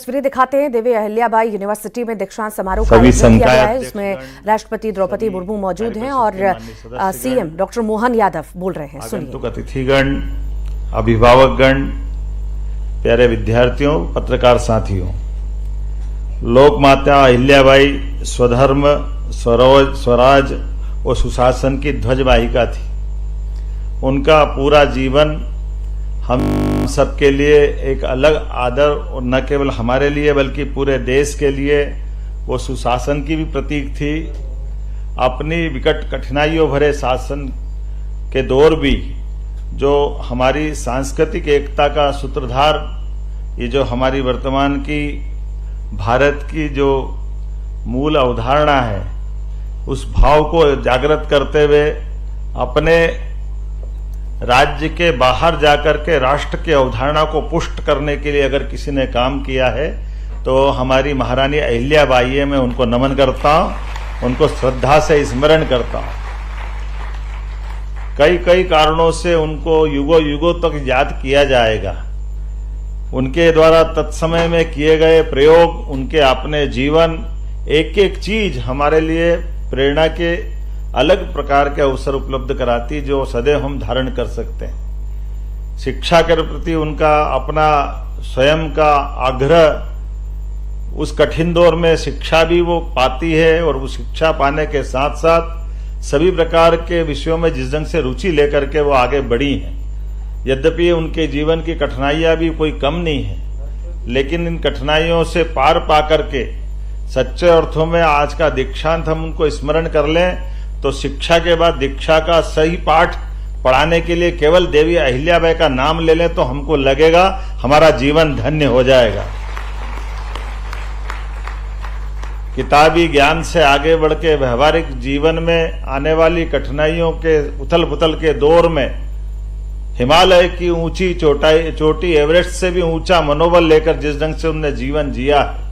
तस्वीरें दिखाते हैं। देवी अहिल्याबाई यूनिवर्सिटी में दीक्षांत समारोह का आयोजन किया गया है। उसमें राष्ट्रपति द्रौपदी मुर्मू मौजूद हैं और सीएम डॉक्टर मोहन यादव बोल रहे हैं। सुनिए। अतिथिगण, अभिभावकगण, प्यारे विद्यार्थियों, पत्रकार साथियों, लोकमाता अहिल्याबाई स्वधर्म, स्वराज और सुशासन की ध्वजवाहिका थी। उनका पूरा जीवन हम सबके लिए एक अलग आदर, और न केवल हमारे लिए बल्कि पूरे देश के लिए वो सुशासन की भी प्रतीक थी। अपनी विकट कठिनाइयों भरे शासन के दौर भी जो हमारी सांस्कृतिक एकता का सूत्रधार, ये जो हमारी वर्तमान की भारत की जो मूल अवधारणा है, उस भाव को जागृत करते हुए अपने राज्य के बाहर जाकर के राष्ट्र की अवधारणा को पुष्ट करने के लिए अगर किसी ने काम किया है तो हमारी महारानी अहिल्याबाई है। मैं उनको नमन करता हूं, उनको श्रद्धा से स्मरण करता हूं। कई कारणों से उनको युगों युगों तक याद किया जाएगा। उनके द्वारा तत्समय में किए गए प्रयोग, उनके अपने जीवन, एक एक चीज हमारे लिए प्रेरणा के अलग प्रकार के अवसर उपलब्ध कराती, जो सदैव हम धारण कर सकते हैं। शिक्षा के प्रति उनका अपना स्वयं का आग्रह, उस कठिन दौर में शिक्षा भी वो पाती है और वो शिक्षा पाने के साथ साथ सभी प्रकार के विषयों में जिस ढंग से रुचि लेकर के वो आगे बढ़ी हैं। यद्यपि उनके जीवन की कठिनाइयां भी कोई कम नहीं है, लेकिन इन कठिनाइयों से पार पा करके सच्चे अर्थों में आज का दीक्षांत हम उनको स्मरण कर लें तो शिक्षा के बाद दीक्षा का सही पाठ पढ़ाने के लिए केवल देवी अहिल्याबाई का नाम ले लें तो हमको लगेगा हमारा जीवन धन्य हो जाएगा। किताबी ज्ञान से आगे बढ़ के व्यवहारिक जीवन में आने वाली कठिनाइयों के उथल पुथल के दौर में हिमालय की ऊंची चोटी एवरेस्ट से भी ऊंचा मनोबल लेकर जिस ढंग से उन्होंने जीवन जिया है,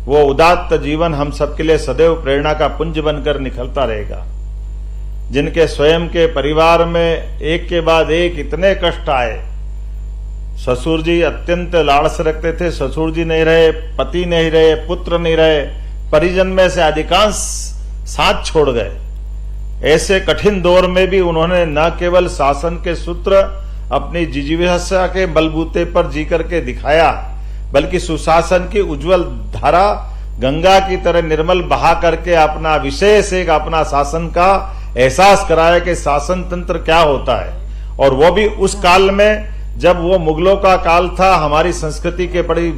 वो उदात्त जीवन हम सबके लिए सदैव प्रेरणा का पुंज बनकर निखरता रहेगा। जिनके स्वयं के परिवार में एक के बाद एक इतने कष्ट आए। ससुर जी अत्यंत लाड़ से रखते थे, ससुर जी नहीं रहे, पति नहीं रहे, पुत्र नहीं रहे, परिजन में से अधिकांश साथ छोड़ गए। ऐसे कठिन दौर में भी उन्होंने न केवल शासन के सूत्र अपनी जिजीविका के बलबूते पर जी करके दिखाया, बल्कि सुशासन की उज्जवल धारा गंगा की तरह निर्मल बहा करके अपना विशेष एक अपना शासन का एहसास कराया कि शासन तंत्र क्या होता है। और वो भी उस काल में जब वो मुगलों का काल था, हमारी संस्कृति के बड़ी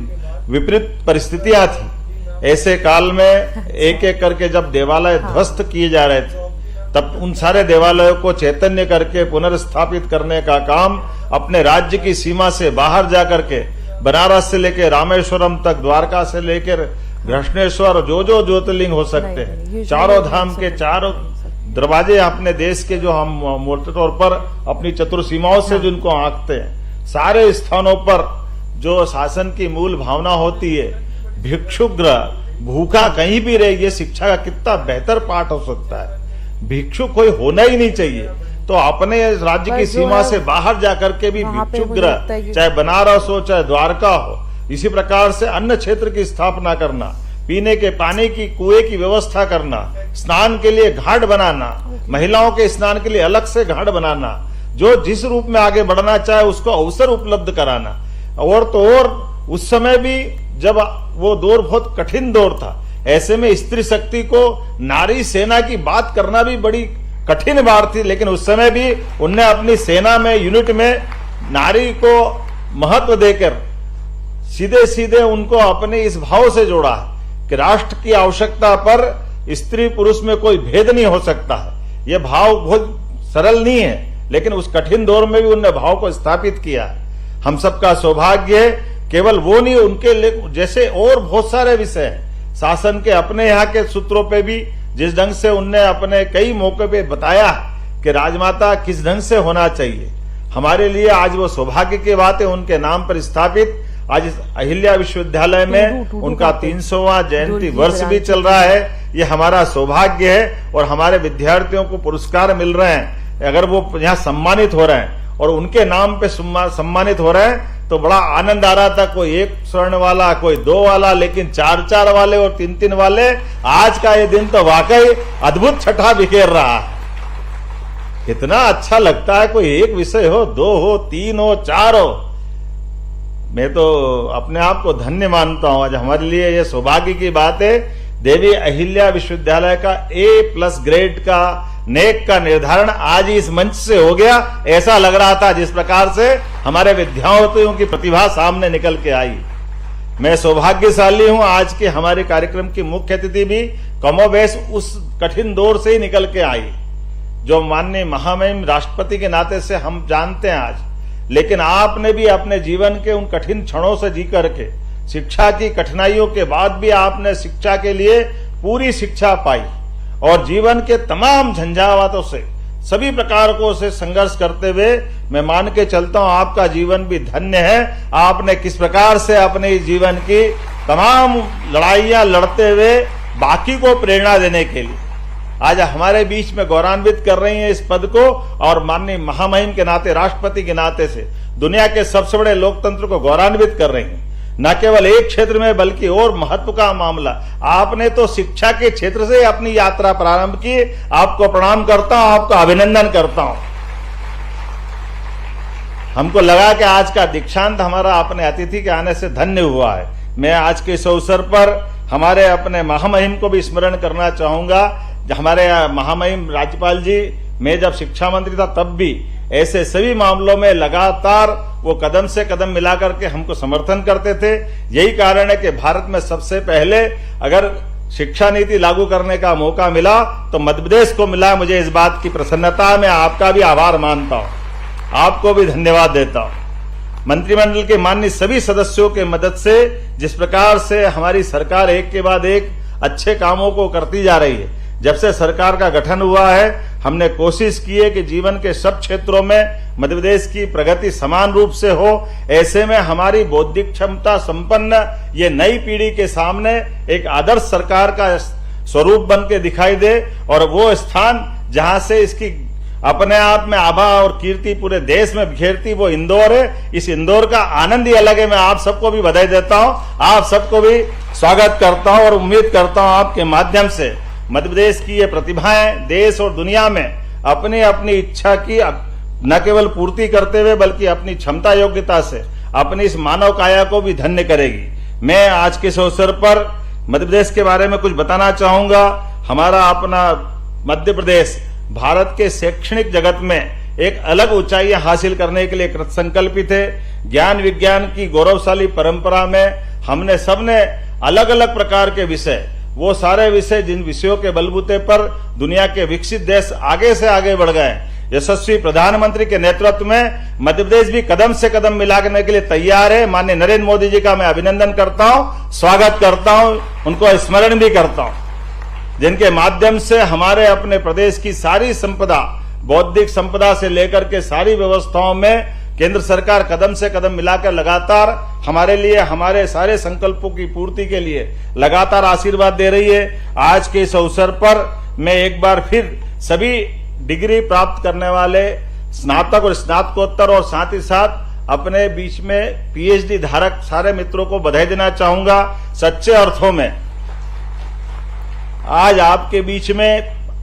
विपरीत परिस्थितियां थी। ऐसे काल में एक एक करके जब देवालय ध्वस्त किए जा रहे थे, तब उन सारे देवालयों को चैतन्य करके पुनर्स्थापित करने का काम अपने राज्य की सीमा से बाहर जाकर के बनारस से लेकर रामेश्वरम तक, द्वारका से लेकर घृष्णेश्वर, जो ज्योतिर्लिंग हो सकते हैं, चारों धाम के चारों दरवाजे अपने देश के जो हम मोटे तौर पर अपनी चतुर सीमाओं से जिनको आंकते हैं, सारे स्थानों पर जो शासन की मूल भावना होती है, भिक्षुगृह, भूखा कहीं भी रहे, ये शिक्षा का कितना बेहतर पाठ हो सकता है। भिक्षु कोई होना ही नहीं चाहिए, तो अपने राज्य की सीमा से बाहर जाकर के भी भिक्षुगृह, चाहे बनारस हो चाहे द्वारका हो, इसी प्रकार से अन्य क्षेत्र की स्थापना करना, पीने के पानी की कुएं की व्यवस्था करना, स्नान के लिए घाट बनाना, महिलाओं के स्नान के लिए अलग से घाट बनाना, जो जिस रूप में आगे बढ़ना चाहे उसको अवसर उपलब्ध कराना। और तो और उस समय भी जब वो दौर बहुत कठिन दौर था, ऐसे में स्त्री शक्ति को नारी सेना की बात करना भी बड़ी कठिन बात थी, लेकिन उस समय भी उनने अपनी सेना में, यूनिट में नारी को महत्व देकर सीधे सीधे उनको अपने इस भाव से जोड़ा है कि राष्ट्र की आवश्यकता पर स्त्री पुरुष में कोई भेद नहीं हो सकता है। यह भाव बहुत सरल नहीं है, लेकिन उस कठिन दौर में भी उन्होंने भाव को स्थापित किया है। हम सबका सौभाग्य है, केवल वो नहीं, उनके जैसे और बहुत सारे विषय हैं। शासन के अपने यहाँ के सूत्रों पे भी जिस ढंग से उनने अपने कई मौके पे बताया कि राजमाता किस ढंग से होना चाहिए, हमारे लिए आज वो सौभाग्य की बात है। उनके नाम पर स्थापित आज अहिल्या विश्वविद्यालय में उनका 300वां जयंती वर्ष भी चल रहा है। ये हमारा सौभाग्य है और हमारे विद्यार्थियों को पुरस्कार मिल रहे हैं। अगर वो यहाँ सम्मानित हो रहे हैं और उनके नाम पे सम्मानित हो रहे हैं तो बड़ा आनंद आ रहा था। कोई 1 स्वर्ण वाला, कोई 2 वाला, लेकिन 4-4 वाले और 3-3 वाले। आज का ये दिन तो वाकई अद्भुत छठा बिखेर रहा है। कितना अच्छा लगता है। कोई एक विषय हो, 2 हो, 3 हो, 4 हो। मैं तो अपने आप को धन्य मानता हूं। आज हमारे लिए ये सौभाग्य की बात है। देवी अहिल्या विश्वविद्यालय का A+ ग्रेड का नेक का निर्धारण आज इस मंच से हो गया। ऐसा लग रहा था जिस प्रकार से हमारे विद्यार्थियों की प्रतिभा सामने निकल के आई। मैं सौभाग्यशाली हूं। आज के हमारे कार्यक्रम की मुख्य अतिथि भी कमोबेश उस कठिन दौर से ही निकल के आई जो माननीय महामहिम राष्ट्रपति के नाते से हम जानते हैं आज। लेकिन आपने भी अपने जीवन के उन कठिन क्षणों से जी करके, शिक्षा की कठिनाइयों के बाद भी आपने शिक्षा के लिए पूरी शिक्षा पाई और जीवन के तमाम झंझावातों से, सभी प्रकारों से संघर्ष करते हुए मैं मान के चलता हूं आपका जीवन भी धन्य है। आपने किस प्रकार से अपने जीवन की तमाम लड़ाइयां लड़ते हुए बाकी को प्रेरणा देने के लिए आज हमारे बीच में गौरवान्वित कर रही हैं इस पद को। और माननीय महामहिम के नाते, राष्ट्रपति के नाते से दुनिया के सबसे बड़े लोकतंत्र को गौरवान्वित कर रही हैं। न केवल एक क्षेत्र में बल्कि और महत्व का मामला। आपने तो शिक्षा के क्षेत्र से अपनी यात्रा प्रारंभ की। आपको प्रणाम करता हूं, आपका अभिनंदन करता हूं। हमको लगा कि आज का दीक्षांत हमारा अपने अतिथि के आने से धन्य हुआ है। मैं आज के इस अवसर पर हमारे अपने महामहिम को भी स्मरण करना चाहूंगा। हमारे महामहिम राज्यपाल जी, मैं जब शिक्षा मंत्री था तब भी ऐसे सभी मामलों में लगातार वो कदम से कदम मिला करके हमको समर्थन करते थे। यही कारण है कि भारत में सबसे पहले अगर शिक्षा नीति लागू करने का मौका मिला तो मध्य प्रदेश को मिला। मुझे इस बात की प्रसन्नता है। मैं आपका भी आभार मानता हूं, आपको भी धन्यवाद देता हूं। मंत्रिमंडल के माननीय सभी सदस्यों के मदद से जिस प्रकार से हमारी सरकार एक के बाद एक अच्छे कामों को करती जा रही है। जब से सरकार का गठन हुआ है हमने कोशिश की है कि जीवन के सब क्षेत्रों में मध्य प्रदेश की प्रगति समान रूप से हो। ऐसे में हमारी बौद्धिक क्षमता संपन्न ये नई पीढ़ी के सामने एक आदर्श सरकार का स्वरूप बन के दिखाई दे और वो स्थान जहां से इसकी अपने आप में आभा और कीर्ति पूरे देश में बिखेरती वो इंदौर है। इस इंदौर का आनंद ही अलग है। मैं आप सबको भी बधाई देता हूं, आप सबको भी स्वागत करता हूं और उम्मीद करता हूं आपके माध्यम से मध्य प्रदेश की ये प्रतिभाएं देश और दुनिया में अपनी अपनी इच्छा की न केवल पूर्ति करते हुए बल्कि अपनी क्षमता योग्यता से अपनी इस मानव काया को भी धन्य करेगी। मैं आज के इस अवसर पर मध्य प्रदेश के बारे में कुछ बताना चाहूंगा। हमारा अपना मध्य प्रदेश भारत के शैक्षणिक जगत में एक अलग ऊंचाइयां हासिल करने के लिए कृतसंकल्पित है। ज्ञान विज्ञान की गौरवशाली परंपरा में हमने सबने अलग अलग प्रकार के विषय, वो सारे विषय जिन विषयों के बलबूते पर दुनिया के विकसित देश आगे से आगे बढ़ गए। यशस्वी प्रधानमंत्री के नेतृत्व में मध्य प्रदेश भी कदम से कदम मिलाने के लिए तैयार है। माननीय नरेंद्र मोदी जी का मैं अभिनंदन करता हूं, स्वागत करता हूं, उनको स्मरण भी करता हूं, जिनके माध्यम से हमारे अपने प्रदेश की सारी संपदा, बौद्धिक संपदा से लेकर के सारी व्यवस्थाओं में केंद्र सरकार कदम से कदम मिलाकर लगातार हमारे लिए, हमारे सारे संकल्पों की पूर्ति के लिए लगातार आशीर्वाद दे रही है। आज के इस अवसर पर मैं एक बार फिर सभी डिग्री प्राप्त करने वाले स्नातक और स्नातकोत्तर और साथ ही साथ अपने बीच में PhD धारक सारे मित्रों को बधाई देना चाहूंगा। सच्चे अर्थों में आज आपके बीच में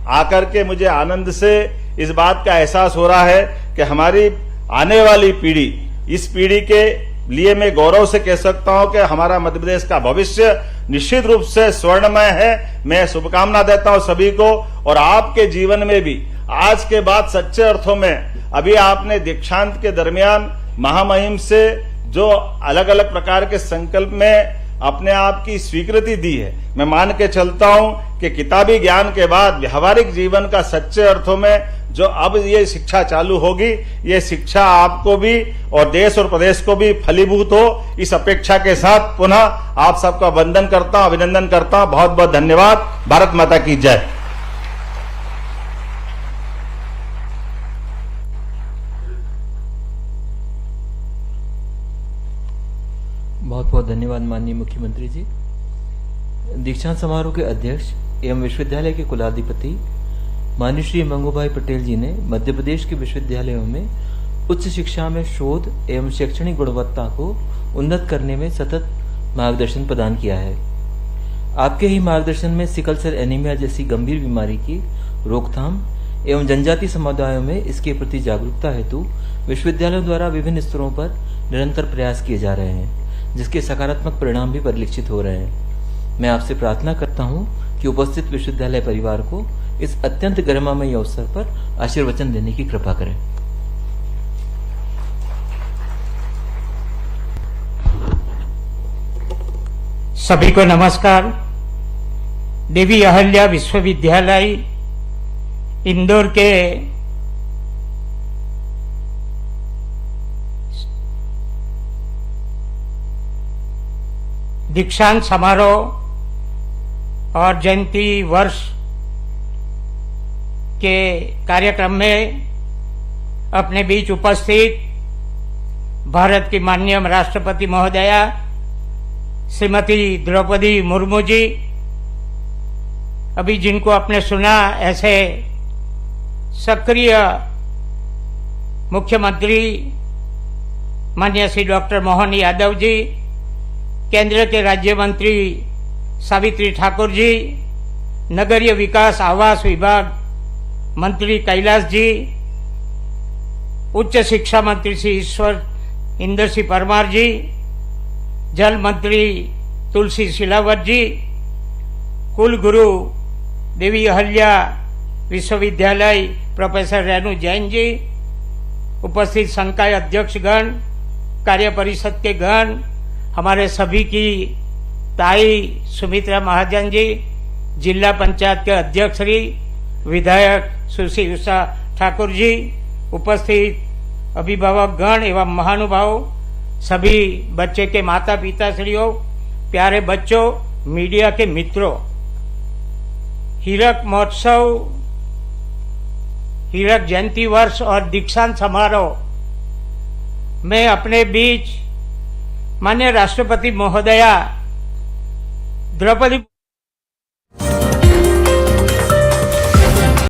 आकर के मुझे आनंद से इस बात का एहसास हो रहा है कि हमारी आने वाली पीढ़ी, इस पीढ़ी के लिए मैं गौरव से कह सकता हूं कि हमारा मध्य प्रदेश का भविष्य निश्चित रूप से स्वर्णमय है। मैं शुभकामना देता हूं सभी को और आपके जीवन में भी आज के बाद सच्चे अर्थों में अभी आपने दीक्षांत के दरमियान महामहिम से जो अलग अलग प्रकार के संकल्प में अपने आप की स्वीकृति दी है, मैं मान के चलता हूं कि किताबी ज्ञान के बाद व्यवहारिक जीवन का सच्चे अर्थों में जो अब ये शिक्षा चालू होगी, ये शिक्षा आपको भी और देश और प्रदेश को भी फलीभूत हो, इस अपेक्षा के साथ पुनः आप सबका वंदन करता हूं, अभिनंदन करता हूं। बहुत बहुत धन्यवाद। भारत माता की जय। बहुत बहुत धन्यवाद माननीय मुख्यमंत्री जी। दीक्षांत समारोह के अध्यक्ष एवं विश्वविद्यालय के कुलाधिपति माननीय श्री मंगूभाई पटेल जी ने मध्य प्रदेश के विश्वविद्यालयों में उच्च शिक्षा में शोध एवं शैक्षणिक गुणवत्ता को उन्नत करने में सतत मार्गदर्शन प्रदान किया है। आपके ही मार्गदर्शन में सिकल सेल एनीमिया जैसी गंभीर बीमारी की रोकथाम एवं जनजाति समुदायों में इसके प्रति जागरूकता हेतु विश्वविद्यालयों द्वारा विभिन्न स्तरों पर निरंतर प्रयास किए जा रहे हैं, जिसके सकारात्मक परिणाम भी परिलक्षित हो रहे हैं। मैं आपसे प्रार्थना करता हूं कि उपस्थित विश्वविद्यालय परिवार को इस अत्यंत गरिमामय अवसर पर आशीर्वचन देने की कृपा करें। सभी को नमस्कार। देवी अहल्या विश्वविद्यालय इंदौर के दीक्षांत समारोह और जयंती वर्ष के कार्यक्रम में अपने बीच उपस्थित भारत की माननीय राष्ट्रपति महोदया श्रीमती द्रौपदी मुर्मू जी, अभी जिनको आपने सुना ऐसे सक्रिय मुख्यमंत्री माननीय श्री डॉक्टर मोहन यादव जी, केंद्र के राज्य मंत्री सावित्री ठाकुर जी, नगरीय विकास आवास विभाग मंत्री कैलाश जी, उच्च शिक्षा मंत्री श्री ईश्वर इंदर सिंह परमार जी, जल मंत्री तुलसी सिलावट जी, कुल गुरु देवी अहल्या विश्वविद्यालय प्रोफेसर रेणु जैन जी, उपस्थित संकाय अध्यक्ष गण, कार्य परिषद के गण, हमारे सभी की ताई सुमित्रा महाजन जी, जिला पंचायत के अध्यक्ष श्री विधायक सुश्री उषा ठाकुर जी, उपस्थित अभिभावक गण एवं महानुभाव, सभी बच्चे के माता पिता श्रीओ, प्यारे बच्चों, मीडिया के मित्रों, हीरक महोत्सव, हीरक जयंती वर्ष और दीक्षांत समारोह में अपने बीच माननीय राष्ट्रपति महोदया द्रौपदी